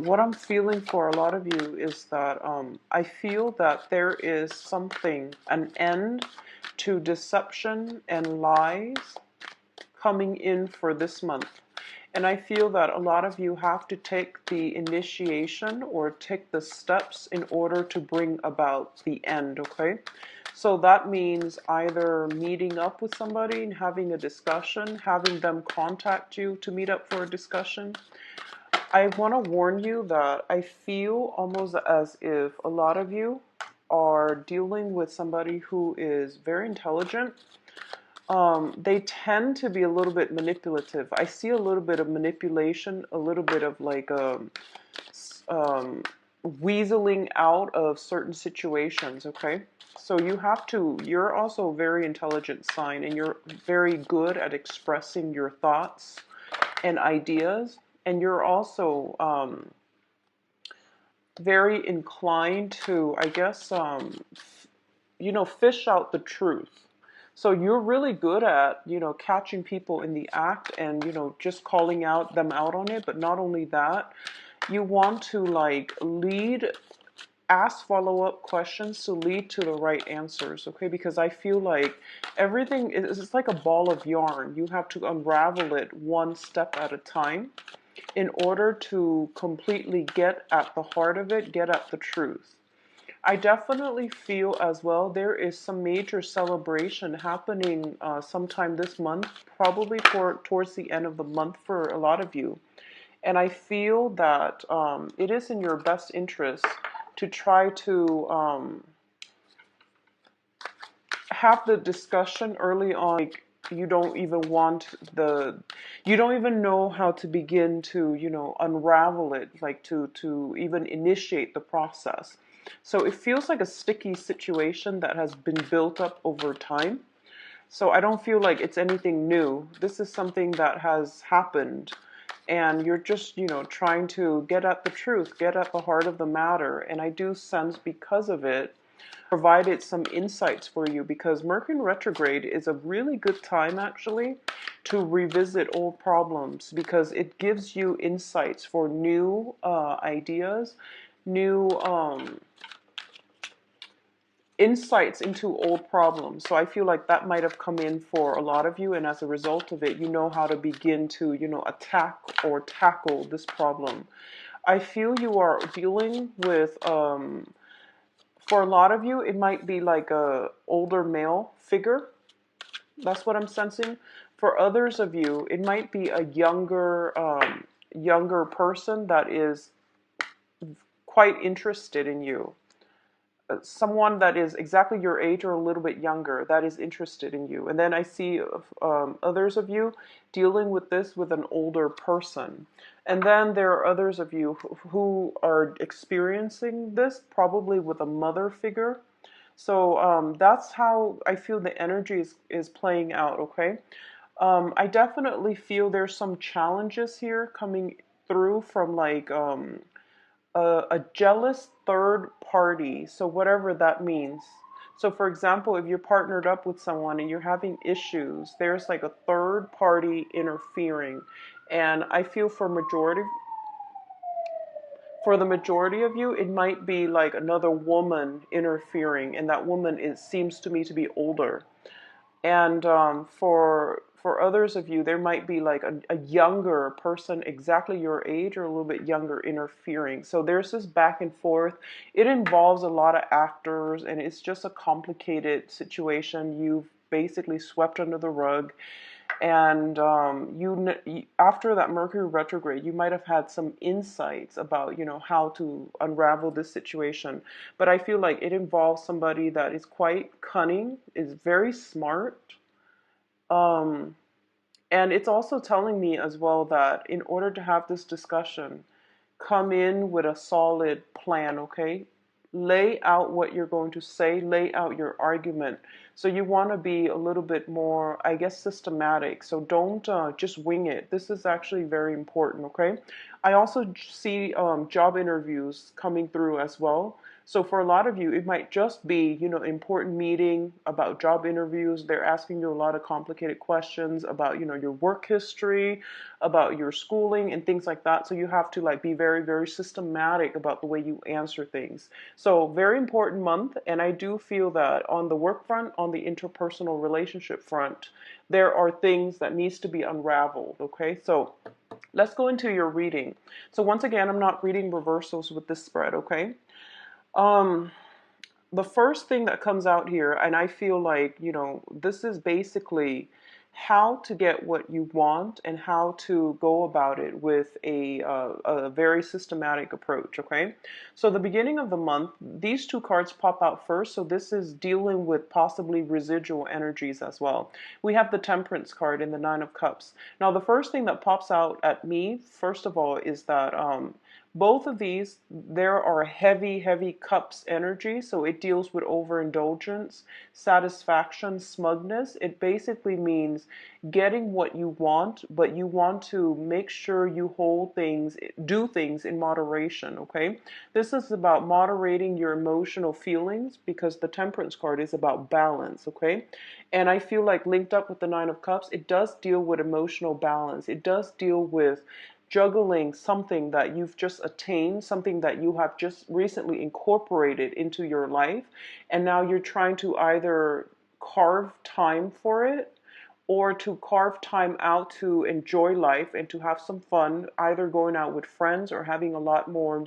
What I'm feeling for a lot of you is that I feel that there is something, an end to deception and lies coming in for this month. And I feel that a lot of you have to take the initiation or take the steps in order to bring about the end, okay? So that means either meeting up with somebody and having a discussion, having them contact you to meet up for a discussion. I want to warn you that I feel almost as if a lot of you are dealing with somebody who is very intelligent. They tend to be a little bit manipulative. I see a little bit of manipulation, a little bit of like weaseling out of certain situations, okay? So you're also a very intelligent sign, and you're very good at expressing your thoughts and ideas, and you're also very inclined to, I guess, fish out the truth. So you're really good at, catching people in the act and, just calling them out on it. But not only that, you want to like ask follow-up questions to lead to the right answers, okay? Because I feel like everything is, it's like a ball of yarn. You have to unravel it one step at a time in order to completely get at the heart of it, get at the truth. I definitely feel as well there is some major celebration happening sometime this month, probably towards the end of the month for a lot of you. And I feel that it is in your best interest to try to have the discussion early on. Like, you don't even you don't even know how to begin to, unravel it, like to even initiate the process. So it feels like a sticky situation that has been built up over time. So I don't feel like it's anything new. This is something that has happened, and you're just, trying to get at the truth, get at the heart of the matter. And I do sense because of it, provided some insights for you, because Mercury in retrograde is a really good time actually to revisit old problems, because it gives you insights for new ideas, new insights into old problems. So I feel like that might have come in for a lot of you, and as a result of it, you know how to begin to, attack or tackle this problem. I feel you are dealing with, for a lot of you, it might be like a older male figure. That's what I'm sensing. For others of you, it might be a younger person that is quite interested in you. Someone that is exactly your age or a little bit younger that is interested in you. And then I see others of you dealing with this with an older person. And then there are others of you who are experiencing this probably with a mother figure. So that's how I feel the energy is playing out, okay? I definitely feel there's some challenges here coming through from like a jealous third party. So whatever that means. So for example, if you're partnered up with someone and you're having issues, there's like a third party interfering. And I feel for the majority of you, it might be like another woman interfering, and that woman seems to me to be older. And for others of you, there might be like a younger person, exactly your age or a little bit younger, interfering. So there's this back and forth. It involves a lot of actors, and it's just a complicated situation. You've basically swept under the rug. And after that Mercury retrograde, you might have had some insights about, how to unravel this situation. But I feel like it involves somebody that is quite cunning, is very smart. Um, and it's also telling me as well that in order to have this discussion, come in with a solid plan, okay? Lay out what you're going to say, lay out your argument. So you want to be a little bit more, I guess, systematic. So don't just wing it. This is actually very important, okay? I also see job interviews coming through as well. So for a lot of you, it might just be, an important meeting about job interviews. They're asking you a lot of complicated questions about, your work history, about your schooling and things like that. So you have to like be very, very systematic about the way you answer things. So very important month. And I do feel that on the work front, on the interpersonal relationship front, there are things that needs to be unraveled. Okay. So let's go into your reading. So once again, I'm not reading reversals with this spread, okay? Um, the first thing that comes out here, and I feel like, this is basically how to get what you want and how to go about it with a very systematic approach, okay? So the beginning of the month, these two cards pop out first, so this is dealing with possibly residual energies as well. We have the Temperance card and the Nine of Cups. Now, the first thing that pops out at me, first of all, is that both of these, there are heavy, heavy cups energy. So it deals with overindulgence, satisfaction, smugness. It basically means getting what you want, but you want to make sure you do things in moderation, okay? This is about moderating your emotional feelings because the Temperance card is about balance, okay? And I feel like linked up with the Nine of Cups, it does deal with emotional balance. It does deal with juggling something that you've just attained, something that you have just recently incorporated into your life, and now you're trying to either carve time for it or to carve time out to enjoy life and to have some fun, either going out with friends or having a lot more,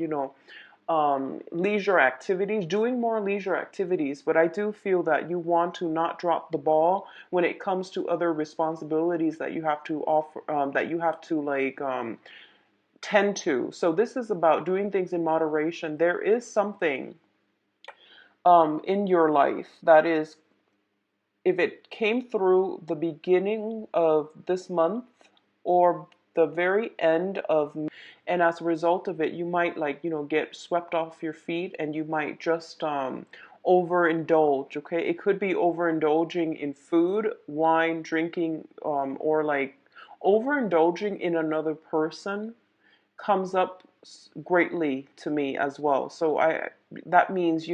leisure activities, doing more leisure activities. But I do feel that you want to not drop the ball when it comes to other responsibilities that you have to offer, that you have to tend to. So this is about doing things in moderation. There is something in your life that is, if it came through the beginning of this month or the very end of, and as a result of it, you might get swept off your feet and you might just overindulge, okay? It could be overindulging in food, wine, drinking, or like overindulging in another person comes up greatly to me as well. So that means,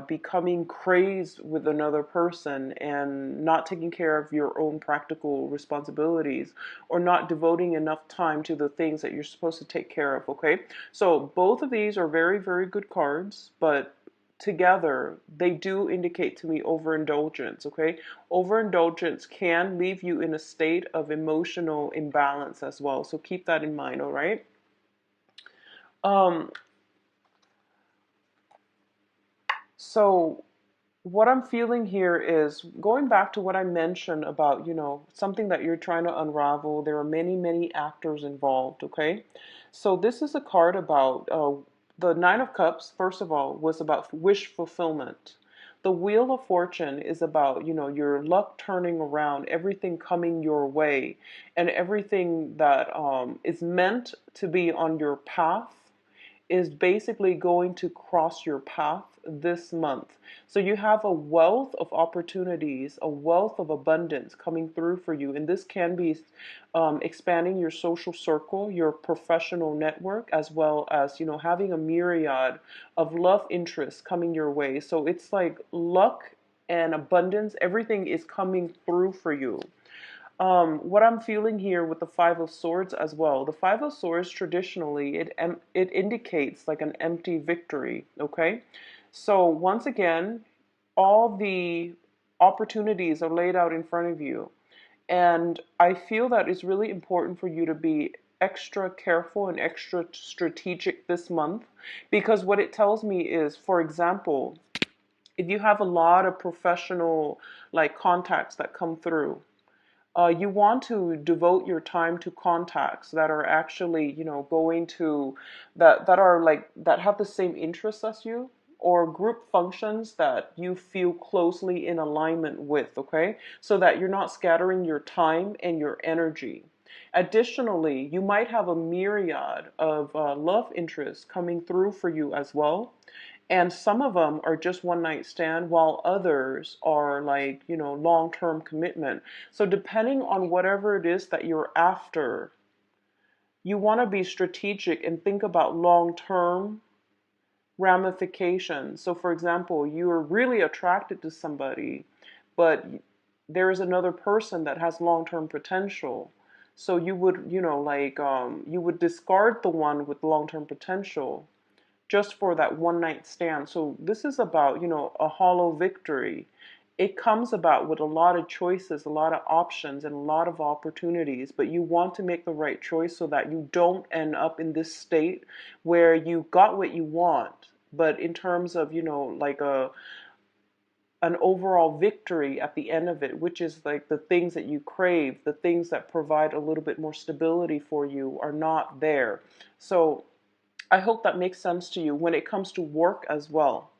becoming crazed with another person and not taking care of your own practical responsibilities or not devoting enough time to the things that you're supposed to take care of, okay? So both of these are very, very good cards, but together they do indicate to me overindulgence, okay? Overindulgence can leave you in a state of emotional imbalance as well, so keep that in mind. All right. um so what I'm feeling here is going back to what I mentioned about, something that you're trying to unravel. There are many, many actors involved, okay? So this is a card about the Nine of Cups, first of all, was about wish fulfillment. The Wheel of Fortune is about, your luck turning around, everything coming your way, and everything that is meant to be on your path is basically going to cross your path this month. So you have a wealth of opportunities, a wealth of abundance coming through for you. And this can be expanding your social circle, your professional network, as well as, having a myriad of love interests coming your way. So it's like luck and abundance, everything is coming through for you. What I'm feeling here with the Five of Swords as well. The Five of Swords traditionally it indicates like an empty victory. Okay, so once again, all the opportunities are laid out in front of you, and I feel that it's really important for you to be extra careful and extra strategic this month, because what it tells me is, for example, if you have a lot of professional contacts that come through, you want to devote your time to contacts that are actually, going to, that are that have the same interests as you, or group functions that you feel closely in alignment with, okay? So that you're not scattering your time and your energy. Additionally, you might have a myriad of love interests coming through for you as well. And some of them are just one night stand, while others are long-term commitment. So depending on whatever it is that you're after, you want to be strategic and think about long-term ramifications. So, for example, you're really attracted to somebody, but there is another person that has long-term potential. So you would, you would discard the one with long-term potential just for that one night stand. So this is about, a hollow victory. It comes about with a lot of choices, a lot of options, and a lot of opportunities, but you want to make the right choice so that you don't end up in this state where you got what you want, but in terms of, like an overall victory at the end of it, which is like the things that you crave, the things that provide a little bit more stability for you are not there. So I hope that makes sense to you when it comes to work as well.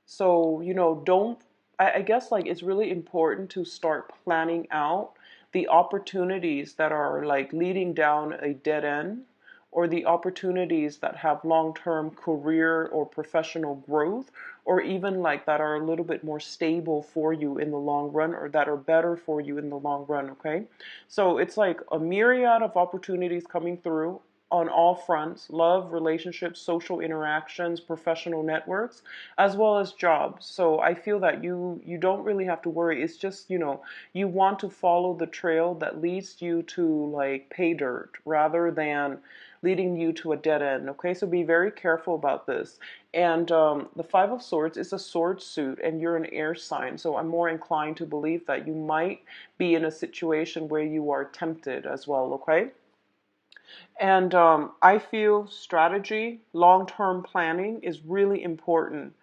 So, don't, I guess like it's really important to start planning out the opportunities that are like leading down a dead end, or the opportunities that have long-term career or professional growth, or even like that are a little bit more stable for you in the long run, or that are better for you in the long run, okay? So it's like a myriad of opportunities coming through on all fronts: love, relationships, social interactions, professional networks, as well as jobs. So I feel that you don't really have to worry. It's just, you want to follow the trail that leads you to like pay dirt rather than leading you to a dead end. Okay, so be very careful about this. And the Five of Swords is a sword suit, and you're an air sign, so I'm more inclined to believe that you might be in a situation where you are tempted as well. Okay. And I feel strategy, long-term planning is really important.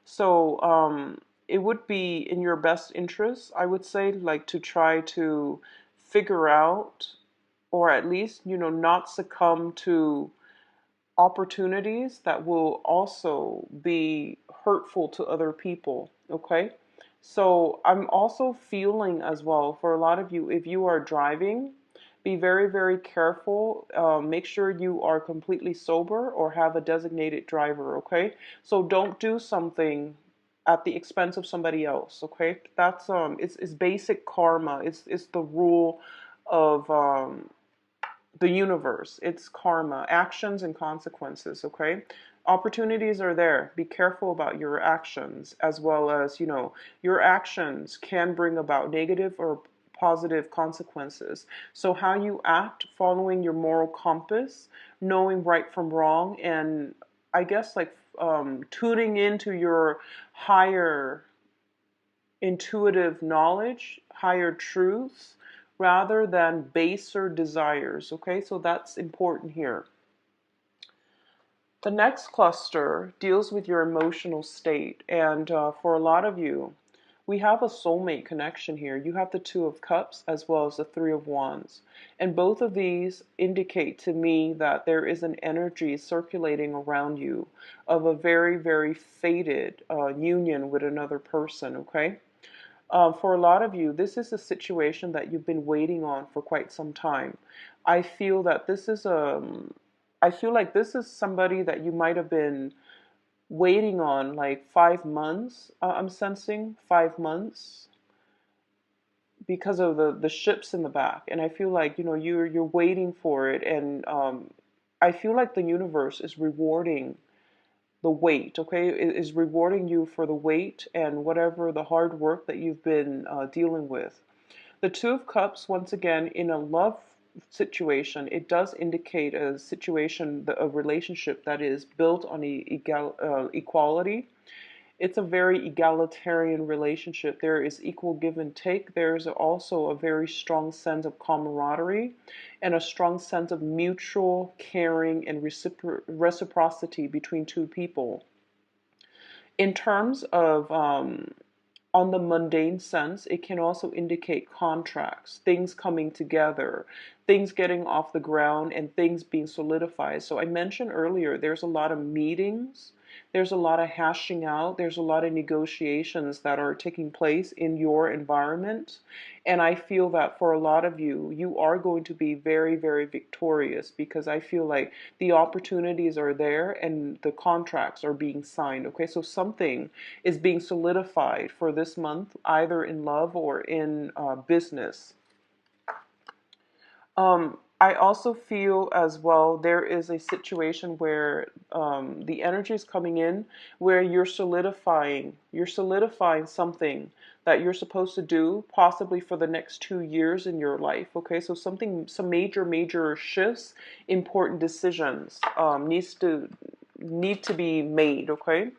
So it would be in your best interest, I would say, like to try to figure out, or at least, not succumb to opportunities that will also be hurtful to other people. Okay. So I'm also feeling as well for a lot of you, if you are driving, be very, very careful. Make sure you are completely sober or have a designated driver, okay? So don't do something at the expense of somebody else, okay? That's it's basic karma. It's the rule of the universe. It's karma, actions and consequences, okay? Opportunities are there. Be careful about your actions, as well as, your actions can bring about negative or positive consequences. So how you act, following your moral compass, knowing right from wrong, and I guess like tuning into your higher intuitive knowledge, higher truths, rather than baser desires. Okay, so that's important here. The next cluster deals with your emotional state, and for a lot of you, we have a soulmate connection here. You have the Two of Cups as well as the Three of Wands, and both of these indicate to me that there is an energy circulating around you of a very, very fated union with another person. Okay. For a lot of you, this is a situation that you've been waiting on for quite some time. I feel that this is I feel like this is somebody that you might have been waiting on like 5 months. I'm sensing 5 months because of the ships in the back, and I feel like you're waiting for it, and I feel like the universe is rewarding the wait, okay? It is rewarding you for the wait and whatever the hard work that you've been dealing with. The Two of Cups, once again, in a love situation, it does indicate a situation, a relationship that is built on equality. It's a very egalitarian relationship. There is equal give and take. There's also a very strong sense of camaraderie and a strong sense of mutual caring and reciprocity between two people. In terms of on the mundane sense, it can also indicate contracts, things coming together, things getting off the ground, and things being solidified. So I mentioned earlier, there's a lot of meetings, there's a lot of hashing out, there's a lot of negotiations that are taking place in your environment. And I feel that for a lot of you, you are going to be very, very victorious, because I feel like the opportunities are there and the contracts are being signed. Okay, so something is being solidified for this month, either in love or in business. I also feel as well there is a situation where the energy is coming in where you're solidifying something that you're supposed to do possibly for the next 2 years in your life. Okay, so some major shifts, important decisions need to be made. Okay,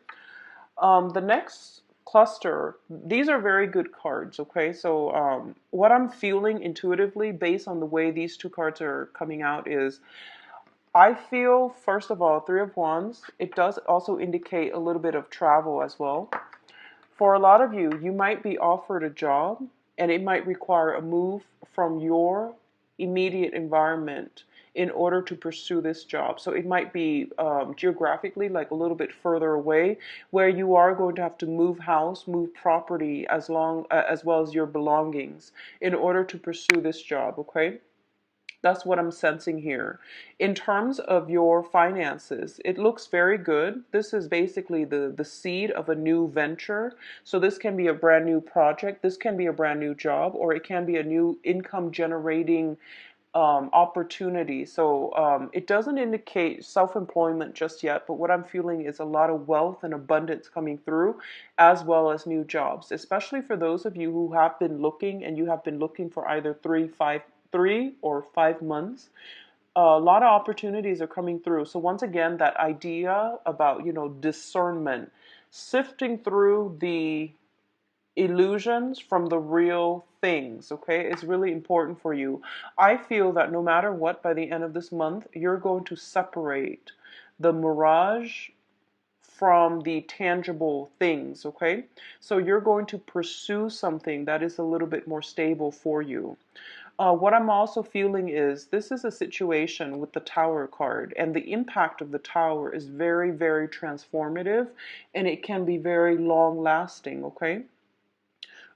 the next cluster, these are very good cards, okay? So what I'm feeling intuitively based on the way these two cards are coming out is I feel, first of all, Three of Wands, it does also indicate a little bit of travel as well. For a lot of you, you might be offered a job and it might require a move from your immediate environment in order to pursue this job. So it might be geographically like a little bit further away where you are going to have to move house, move property as well as your belongings in order to pursue this job, okay? That's what I'm sensing here. In terms of your finances, it looks very good. This is basically the seed of a new venture. So this can be a brand new project. This can be a brand new job, or it can be a new income generating opportunity. So it doesn't indicate self-employment just yet, but what I'm feeling is a lot of wealth and abundance coming through, as well as new jobs, especially for those of you who have been looking and you have been looking for either 3 or 5 months. A lot of opportunities are coming through. So once again, that idea about, discernment, sifting through the illusions from the real things, okay, is really important for you. I feel that no matter what, by the end of this month, you're going to separate the mirage from the tangible things, okay? So you're going to pursue something that is a little bit more stable for you. What I'm also feeling is this is a situation with the Tower card, and the impact of the Tower is very, very transformative, and it can be very long lasting, okay?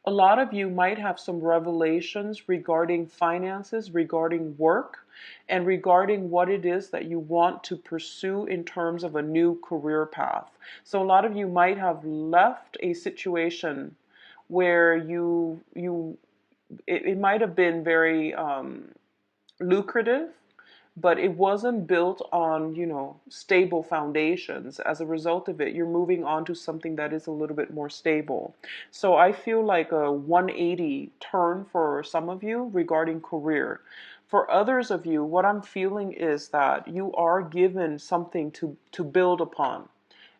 A lot of you might have some revelations regarding finances, regarding work, and regarding what it is that you want to pursue in terms of a new career path. So a lot of you might have left a situation where it might have been very lucrative, but it wasn't built on, stable foundations. As a result of it, you're moving on to something that is a little bit more stable. So I feel like a 180 turn for some of you regarding career. For others of you, what I'm feeling is that you are given something to build upon.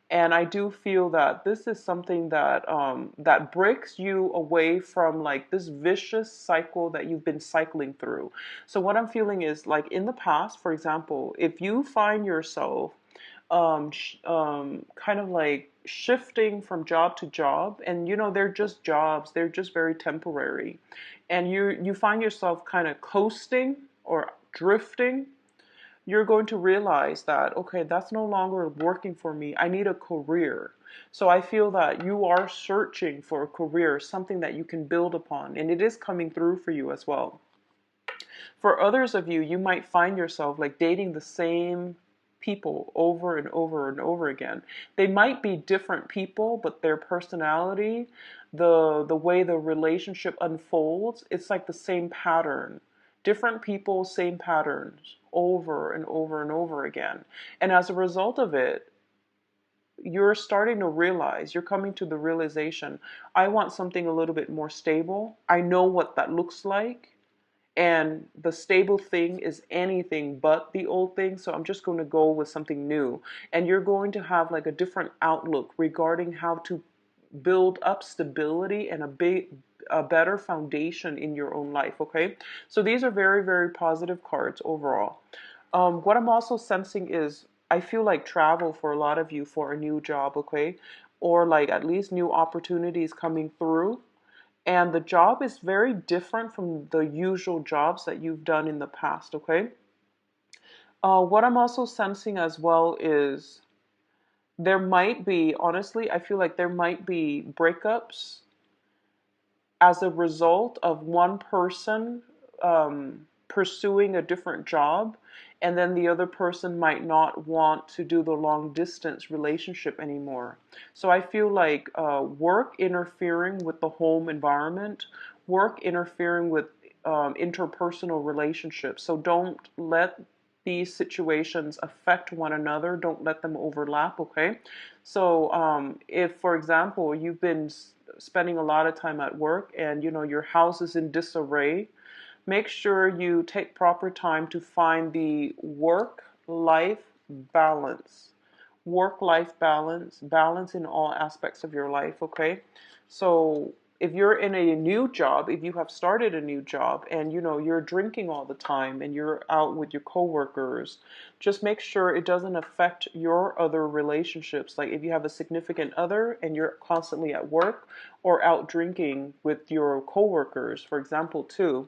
And I do feel that this is something that that breaks you away from like this vicious cycle that you've been cycling through. So what I'm feeling is like in the past, for example, if you find yourself kind of like shifting from job to job, and they're just jobs, they're just very temporary, and you find yourself kind of coasting or drifting, you're going to realize that, okay, that's no longer working for me. I need a career. So I feel that you are searching for a career, something that you can build upon, and it is coming through for you as well. For others of you, you might find yourself like dating the same people over and over and over again. They might be different people, but their personality, the way the relationship unfolds, it's like the same pattern. Different people, same patterns over and over and over again. And as a result of it, you're starting to realize, you're coming to the realization, I want something a little bit more stable. I know what that looks like. And the stable thing is anything but the old thing. So I'm just going to go with something new. And you're going to have like a different outlook regarding how to build up stability and a better foundation in your own life, okay? So these are very, very positive cards overall. What I'm also sensing is I feel like travel for a lot of you for a new job, okay? Or like at least new opportunities coming through. And the job is very different from the usual jobs that you've done in the past, okay? What I'm also sensing as well is there might be, honestly, I feel like there might be breakups as a result of one person pursuing a different job, and then the other person might not want to do the long distance relationship anymore. So I feel like work interfering with the home environment, work interfering with interpersonal relationships. So don't let these situations affect one another. Don't let them overlap, okay? So if, for example, you've been spending a lot of time at work and, your house is in disarray, make sure you take proper time to find the work-life balance. Work-life balance, balance in all aspects of your life, okay? So if you're in a new job, if you have started a new job and you're drinking all the time and you're out with your coworkers, just make sure it doesn't affect your other relationships. Like if you have a significant other and you're constantly at work or out drinking with your coworkers, for example, too,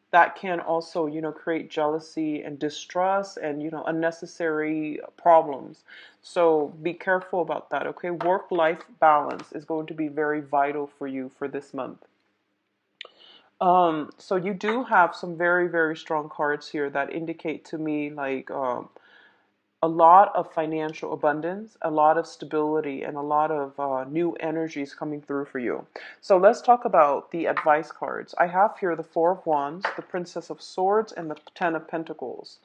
that can also, create jealousy and distrust and, unnecessary problems. So be careful about that, okay? Work-life balance is going to be very vital for you for this month. So you do have some very, very strong cards here that indicate to me like a lot of financial abundance, a lot of stability, and a lot of new energies coming through for you. So let's talk about the advice cards. I have here the Four of Wands, the Princess of Swords, and the Ten of Pentacles.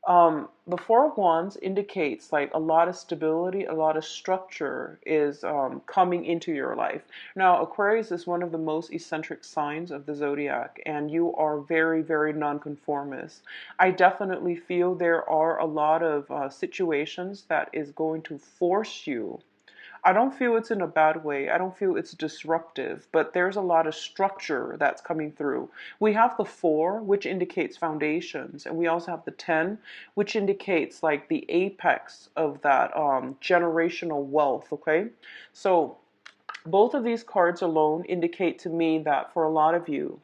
The Four of Wands indicates like a lot of stability, a lot of structure is coming into your life. Now, Aquarius is one of the most eccentric signs of the zodiac, and you are very, very nonconformist. I definitely feel there are a lot of situations that is going to force you. I don't feel it's in a bad way. I don't feel it's disruptive, but there's a lot of structure that's coming through. We have the 4, which indicates foundations, and we also have the 10, which indicates like the apex of that generational wealth, okay? So both of these cards alone indicate to me that for a lot of you,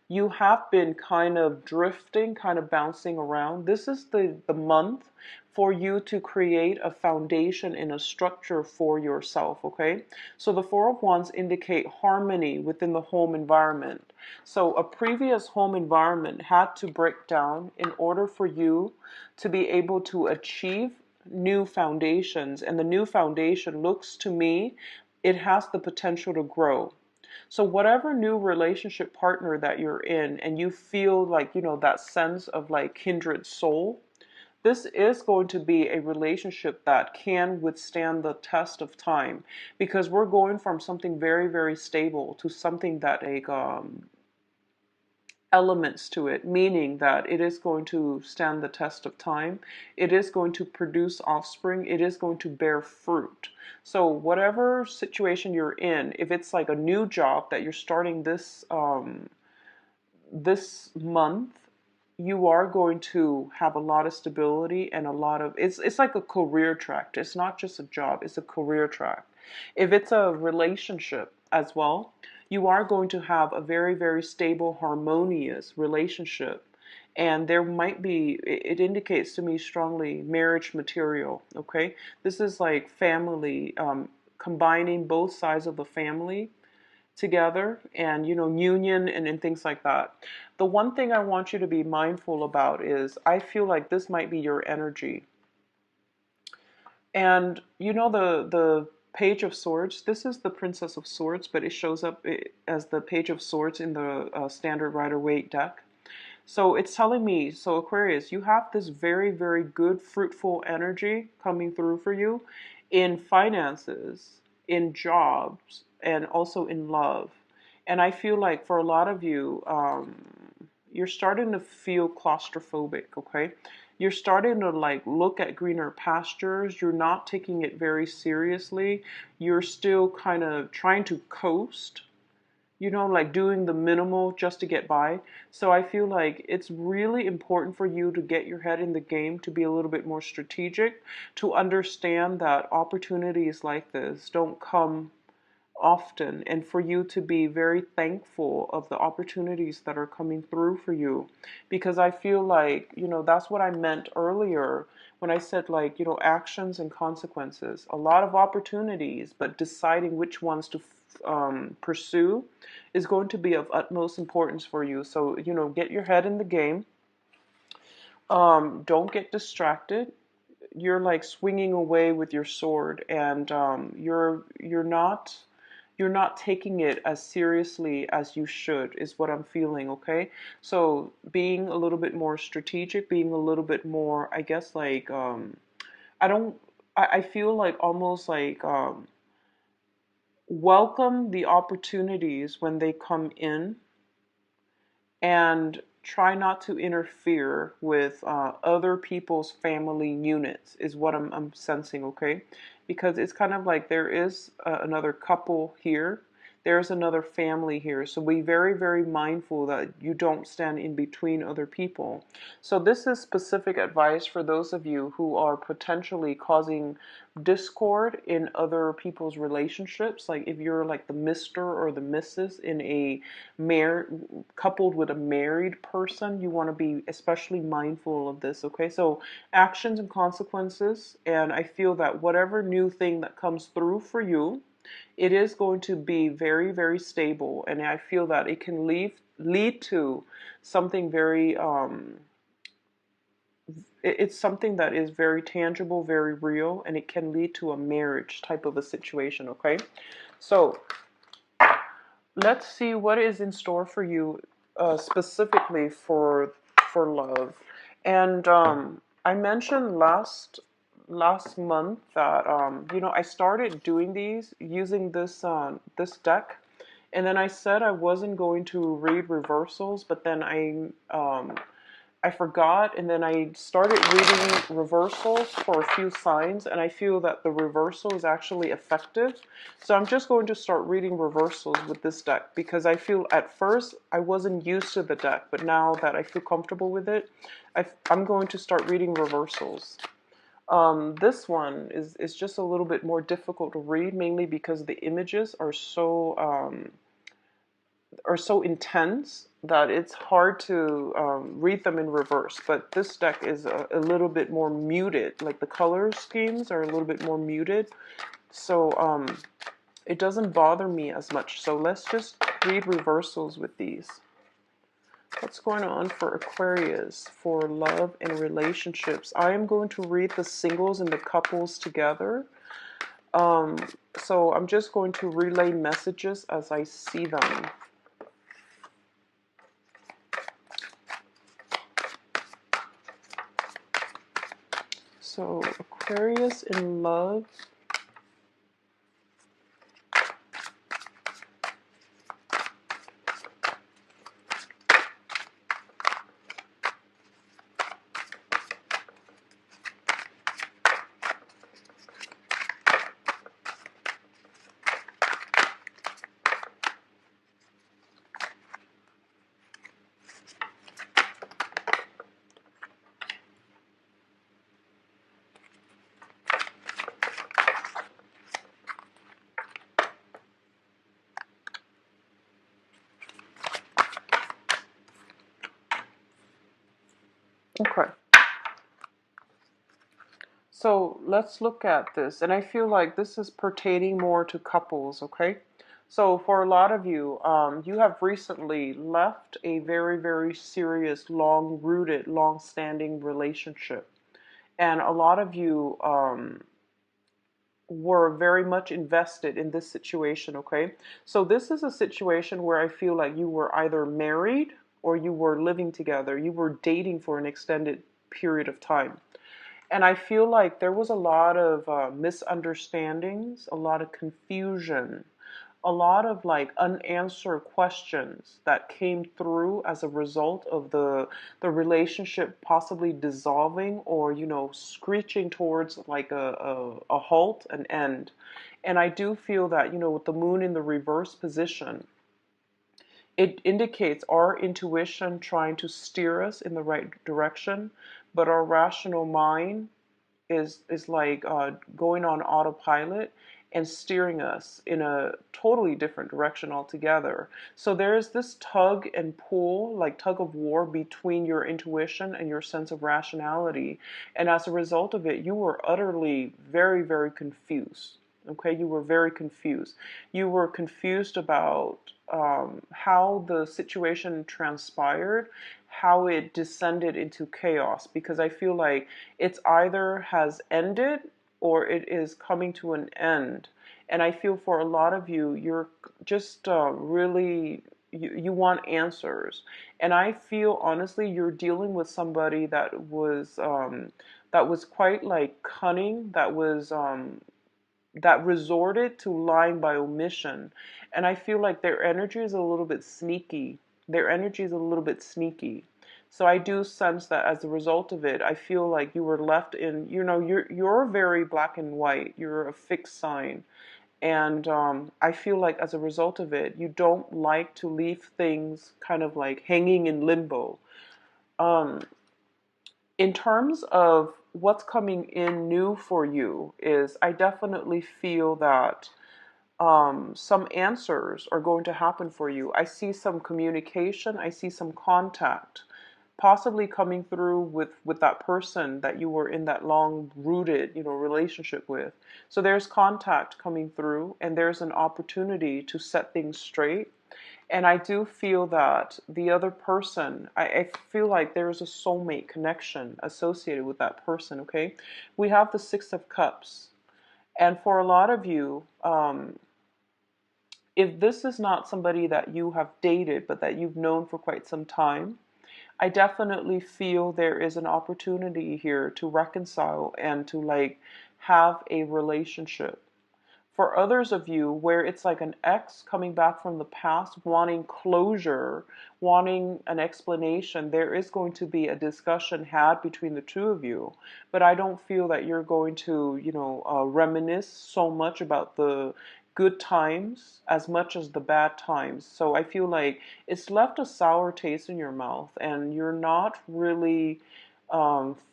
you have been kind of drifting, kind of bouncing around. This is the month for you to create a foundation and a structure for yourself, okay? So the Four of Wands indicate harmony within the home environment. So a previous home environment had to break down in order for you to be able to achieve new foundations. And the new foundation looks to me, it has the potential to grow. So whatever new relationship partner that you're in and you feel like, that sense of like kindred soul, this is going to be a relationship that can withstand the test of time, because we're going from something very, very stable to something that elements to it, meaning that it is going to stand the test of time. It is going to produce offspring. It is going to bear fruit. So whatever situation you're in, if it's like a new job that you're starting this month, you are going to have a lot of stability and a lot of, it's like a career track. It's not just a job, it's a career track. If it's a relationship as well, you are going to have a very, very stable, harmonious relationship. And there might be, it indicates to me strongly, marriage material, okay? This is like family, combining both sides of the family together and, union and things like that. The one thing I want you to be mindful about is I feel like this might be your energy. And the Page of Swords, this is the Princess of Swords, but it shows up as the Page of Swords in the standard Rider-Waite deck. So it's telling me, so Aquarius, you have this very, very good, fruitful energy coming through for you in finances, in jobs, and also in love. And I feel like for a lot of you, you're starting to feel claustrophobic, okay? You're starting to like look at greener pastures. You're not taking it very seriously. You're still kind of trying to coast, like doing the minimal just to get by. So I feel like it's really important for you to get your head in the game, to be a little bit more strategic, to understand that opportunities like this don't come often, and for you to be very thankful of the opportunities that are coming through for you. Because I feel like, that's what I meant earlier when I said like, actions and consequences. A lot of opportunities, but deciding which ones to pursue is going to be of utmost importance for you. So, get your head in the game. Don't get distracted. You're like swinging away with your sword, and you're you're not taking it as seriously as you should, is what I'm feeling, okay? So being a little bit more strategic, being a little bit more, I guess, like, I don't, I feel like almost like, welcome the opportunities when they come in, and try not to interfere with other people's family units, is what I'm sensing, okay? Because it's kind of like there is another couple here. There's another family here. So be very, very mindful that you don't stand in between other people. So this is specific advice for those of you who are potentially causing discord in other people's relationships. Like if you're like the Mr. or the Mrs. in a coupled with a married person, you want to be especially mindful of this, okay? So actions and consequences, and I feel that whatever new thing that comes through for you, it is going to be very, very stable, and I feel that it can lead to something very it's something that is very tangible, very real, and it can lead to a marriage type of a situation, okay? So let's see what is in store for you, specifically for love. And I mentioned last month that you know, I started doing these using this deck, and then I said I wasn't going to read reversals, but then I forgot, and then I started reading reversals for a few signs, and I feel that the reversal is actually effective. So I'm just going to start reading reversals with this deck, because I feel at first I wasn't used to the deck, but now that I feel comfortable with it, I'm going to start reading reversals. This one is just a little bit more difficult to read, mainly because the images are so intense that it's hard to read them in reverse. But this deck is a little bit more muted, like the color schemes are a little bit more muted, so it doesn't bother me as much. So let's just read reversals with these. What's going on for Aquarius for love and relationships? I am going to read the singles and the couples together. So I'm just going to relay messages as I see them. So Aquarius in love. Okay. So let's look at this. And I feel like this is pertaining more to couples, okay? So for a lot of you, you have recently left a very, very serious, long-rooted, long-standing relationship. And a lot of you were very much invested in this situation, okay? So this is a situation where I feel like you were either married or you were living together. You were dating for an extended period of time. And I feel like there was a lot of misunderstandings, a lot of confusion, a lot of like unanswered questions that came through as a result of the relationship possibly dissolving, or you know, screeching towards like a halt, an end. And I do feel that, you know, with the moon in the reverse position, it indicates our intuition trying to steer us in the right direction, but our rational mind is like going on autopilot and steering us in a totally different direction altogether. So there's this tug and pull, like tug of war between your intuition and your sense of rationality. And as a result of it, you were utterly very, very confused. Okay, you were very confused. You were confused about how the situation transpired, how it descended into chaos, because I feel like it's either has ended or it is coming to an end. And I feel for a lot of you, you're just really, you want answers. And I feel honestly, you're dealing with somebody that was quite like cunning, that resorted to lying by omission. And I feel like their energy is a little bit sneaky. Their energy is a little bit sneaky. So I do sense that as a result of it, I feel like you were left in, you're very black and white. You're a fixed sign. And I feel like as a result of it, you don't like to leave things kind of like hanging in limbo. Um, in terms of what's coming in new for you is I definitely feel that some answers are going to happen for you. I see some communication. I see some contact possibly coming through with that person that you were in that long rooted, relationship with. So there's contact coming through and there's an opportunity to set things straight. And I do feel that the other person, I feel like there's a soulmate connection associated with that person, okay? We have the Six of Cups. And for a lot of you, if this is not somebody that you have dated, but that you've known for quite some time, I definitely feel there is an opportunity here to reconcile and to like have a relationship. For others of you, where it's like an ex coming back from the past, wanting closure, wanting an explanation, there is going to be a discussion had between the two of you. But I don't feel that you're going to, reminisce so much about the good times as much as the bad times. So I feel like it's left a sour taste in your mouth, and you're not really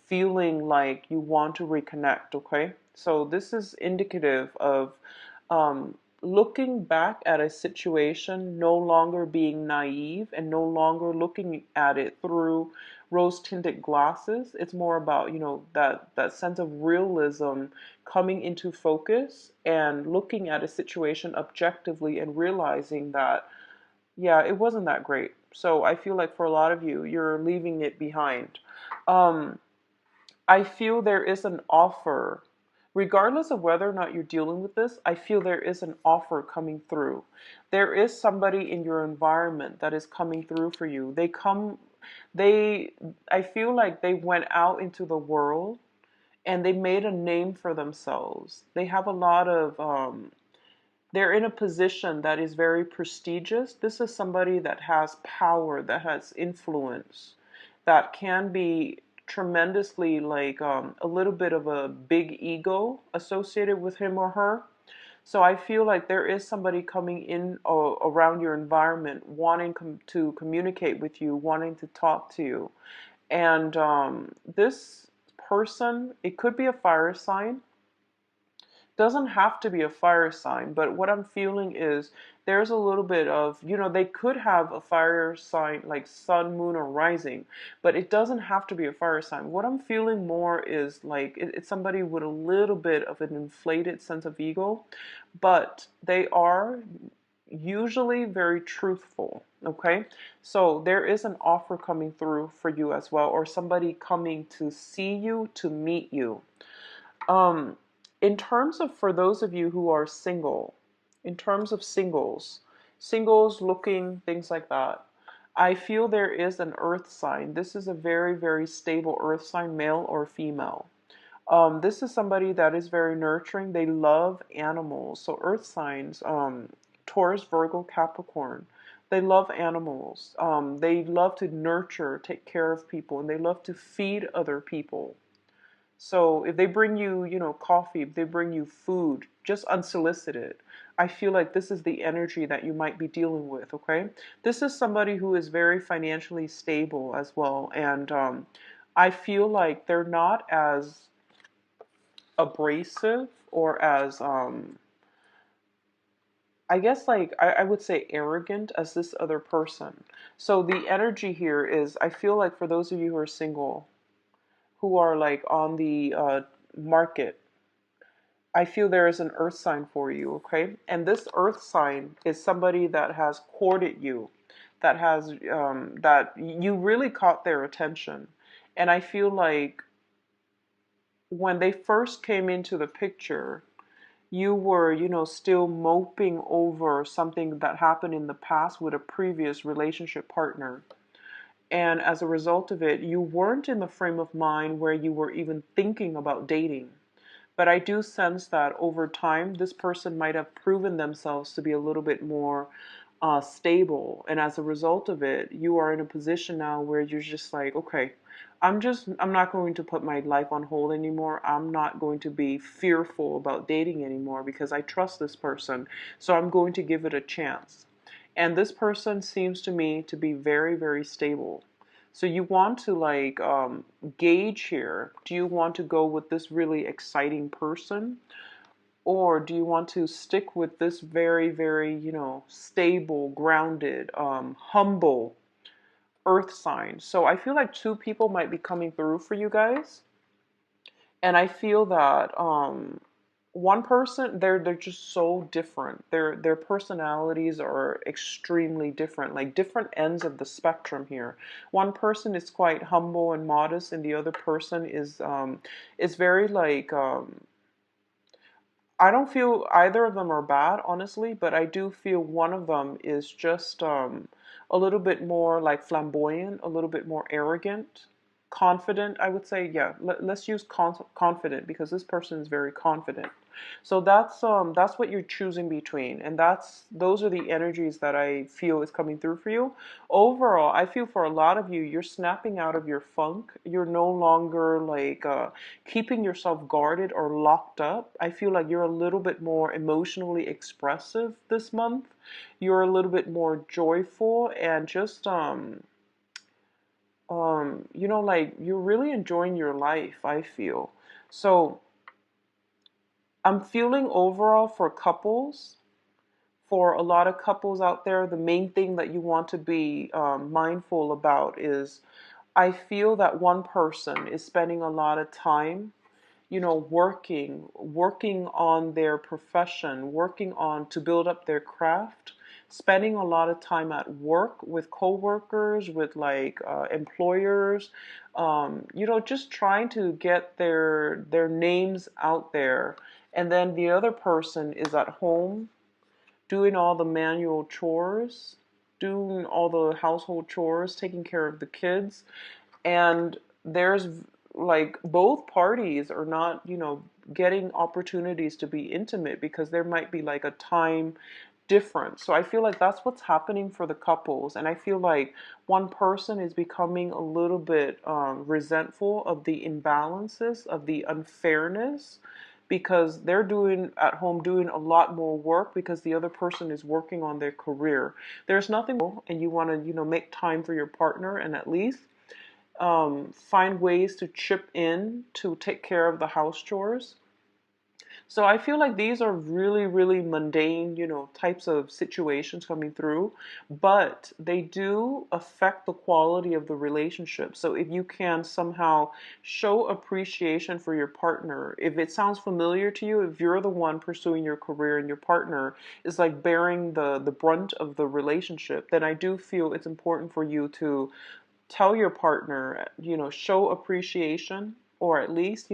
feeling like you want to reconnect, okay? So this is indicative of looking back at a situation, no longer being naive and no longer looking at it through rose-tinted glasses. It's more about, that sense of realism coming into focus and looking at a situation objectively and realizing that, yeah, it wasn't that great. So I feel like for a lot of you, you're leaving it behind. Um, I feel there is an offer. Regardless of whether or not you're dealing with this, I feel there is an offer coming through. There is somebody in your environment that is coming through for you. I feel like they went out into the world and they made a name for themselves. They have a lot of, they're in a position that is very prestigious. This is somebody that has power, that has influence, that can be tremendously like a little bit of a big ego associated with him or her. So I feel like there is somebody coming in around your environment, wanting to communicate with you, wanting to talk to you. And this person, it could be a fire sign, doesn't have to be a fire sign, but what I'm feeling is there's a little bit of, they could have a fire sign like sun, moon, or rising, but it doesn't have to be a fire sign. What I'm feeling more is like it's somebody with a little bit of an inflated sense of ego, but they are usually very truthful, okay? So there is an offer coming through for you as well, or somebody coming to see you, to meet you. In terms of, for those of you who are single, in terms of singles looking, things like that, I feel there is an earth sign. This is a very, very stable earth sign, male or female. This is somebody that is very nurturing. They love animals. So earth signs, Taurus, Virgo, Capricorn, they love animals. They love to nurture, take care of people, and they love to feed other people. So if they bring you, coffee, if they bring you food, just unsolicited, I feel like this is the energy that you might be dealing with, okay? This is somebody who is very financially stable as well. And I feel like they're not as abrasive or as, I guess like, I would say arrogant as this other person. So the energy here is, I feel like for those of you who are single, who are like on the market, I feel there is an earth sign for you, okay? And this earth sign is somebody that has courted you, that has, that you really caught their attention. And I feel like when they first came into the picture, you were, still moping over something that happened in the past with a previous relationship partner. And as a result of it, you weren't in the frame of mind where you were even thinking about dating. But I do sense that over time, this person might have proven themselves to be a little bit more stable. And as a result of it, you are in a position now where you're just like, okay, I'm not going to put my life on hold anymore. I'm not going to be fearful about dating anymore because I trust this person. So I'm going to give it a chance. And this person seems to me to be very, very stable. So you want to like gauge here. Do you want to go with this really exciting person? Or do you want to stick with this very, very, stable, grounded, humble earth sign? So I feel like two people might be coming through for you guys. And I feel that one person, they're just so different. Their personalities are extremely different, like different ends of the spectrum here. One person is quite humble and modest, and the other person is very like I don't feel either of them are bad, honestly, but I do feel one of them is just a little bit more like flamboyant, a little bit more arrogant, confident, I would say. Yeah, let's use confident because this person is very confident. So that's what you're choosing between, and those are the energies that I feel is coming through for you. Overall, I feel for a lot of you, you're snapping out of your funk. You're no longer like keeping yourself guarded or locked up. I feel like you're a little bit more emotionally expressive this month. You're a little bit more joyful and just like you're really enjoying your life, I feel. So I'm feeling overall for couples, for a lot of couples out there, the main thing that you want to be mindful about is I feel that one person is spending a lot of time, working on their profession, working on to build up their craft, spending a lot of time at work with coworkers, with like employers, just trying to get their names out there. And then the other person is at home doing all the manual chores, doing all the household chores, taking care of the kids. And there's like both parties are not, getting opportunities to be intimate because there might be like a time difference. So I feel like that's what's happening for the couples. And I feel like one person is becoming a little bit resentful of the imbalances, of the unfairness, because they're doing at home doing a lot more work because the other person is working on their career. There's nothing wrong, and you want to, make time for your partner and at least find ways to chip in to take care of the house chores. So I feel like these are really, really mundane, types of situations coming through, but they do affect the quality of the relationship. So if you can somehow show appreciation for your partner, if it sounds familiar to you, if you're the one pursuing your career and your partner is like bearing the brunt of the relationship, then I do feel it's important for you to tell your partner, show appreciation, or at least,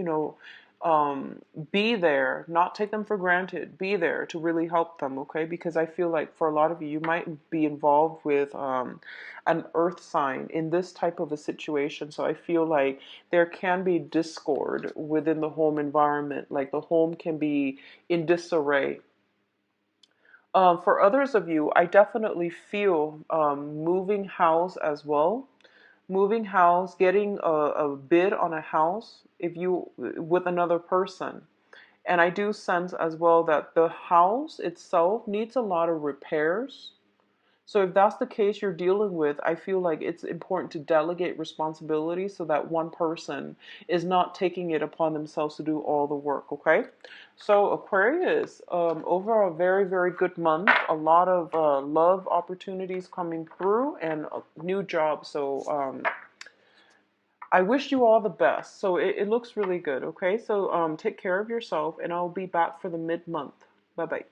be there, not take them for granted, be there to really help them, okay? Because I feel like for a lot of you, you might be involved with an earth sign in this type of a situation. So I feel like there can be discord within the home environment, like the home can be in disarray. For others of you, I definitely feel moving house as well. Moving house, getting a bid on a house if you with another person. And I do sense as well that the house itself needs a lot of repairs. So if that's the case you're dealing with, I feel like it's important to delegate responsibility so that one person is not taking it upon themselves to do all the work, okay? So Aquarius, overall, very, very good month. A lot of love opportunities coming through and a new job. So I wish you all the best. So it looks really good, okay? So take care of yourself and I'll be back for the mid-month. Bye-bye.